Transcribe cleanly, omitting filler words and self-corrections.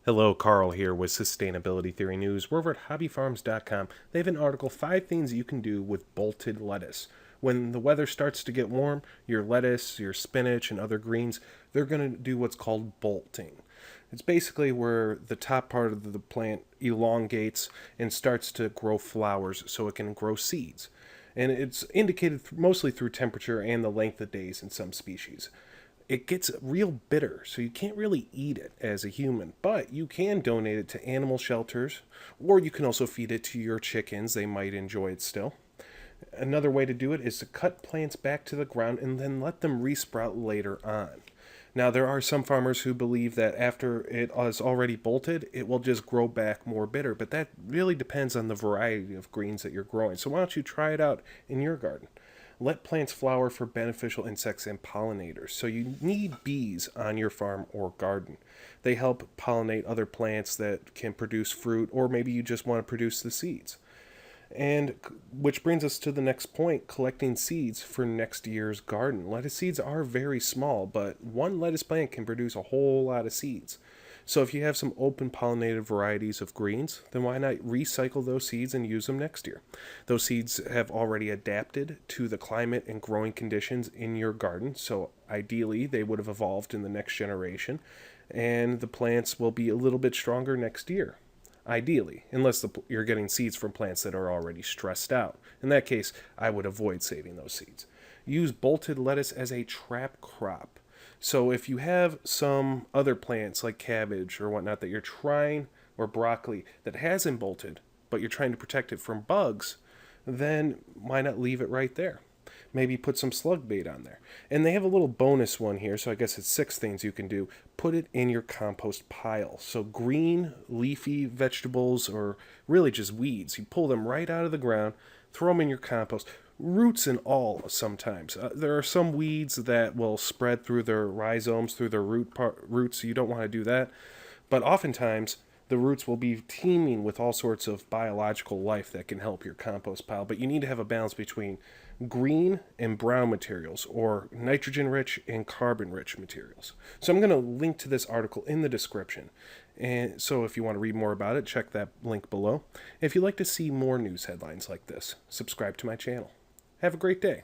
Hello, Carl here with Sustainability Theory News. We're over at hobbyfarms.com. They have an article, 5 things you can do with bolted lettuce. When the weather starts to get warm, your lettuce, your spinach, and other greens, they're going to do what's called bolting. It's basically where the top part of the plant elongates and starts to grow flowers so it can grow seeds. And it's indicated mostly through temperature and the length of days in some species. It gets real bitter, so you can't really eat it as a human, but you can donate it to animal shelters, or you can also feed it to your chickens. They might enjoy it still. Another way to do it is to cut plants back to the ground and then let them resprout later on. Now, there are some farmers who believe that after it is already bolted, it will just grow back more bitter, but that really depends on the variety of greens that you're growing. So, why don't you try it out in your garden? Let plants flower for beneficial insects and pollinators. So you need bees on your farm or garden. They help pollinate other plants that can produce fruit, or maybe you just want to produce the seeds. And which brings us to the next point, collecting seeds for next year's garden. Lettuce seeds are very small, but one lettuce plant can produce a whole lot of seeds. So if you have some open pollinated varieties of greens, then why not recycle those seeds and use them next year? Those seeds have already adapted to the climate and growing conditions in your garden, so ideally they would have evolved in the next generation, and the plants will be a little bit stronger next year. Ideally, unless you're getting seeds from plants that are already stressed out. In that case, I would avoid saving those seeds. Use bolted lettuce as a trap crop. So if you have some other plants like cabbage or whatnot that you're trying, or broccoli, that hasn't bolted, but you're trying to protect it from bugs, then why not leave it right there? Maybe put some slug bait on there. And they have a little bonus one here, so I guess it's 6 things you can do. Put it in your compost pile. So green, leafy vegetables, or really just weeds, you pull them right out of the ground, throw them in your compost. Roots and all sometimes. There are some weeds that will spread through their rhizomes, through their roots, so you don't want to do that. But oftentimes, the roots will be teeming with all sorts of biological life that can help your compost pile. But you need to have a balance between green and brown materials, or nitrogen rich and carbon rich materials. So I'm going to link to this article in the description. And so if you want to read more about it, check that link below. If you'd like to see more news headlines like this, subscribe to my channel. Have a great day.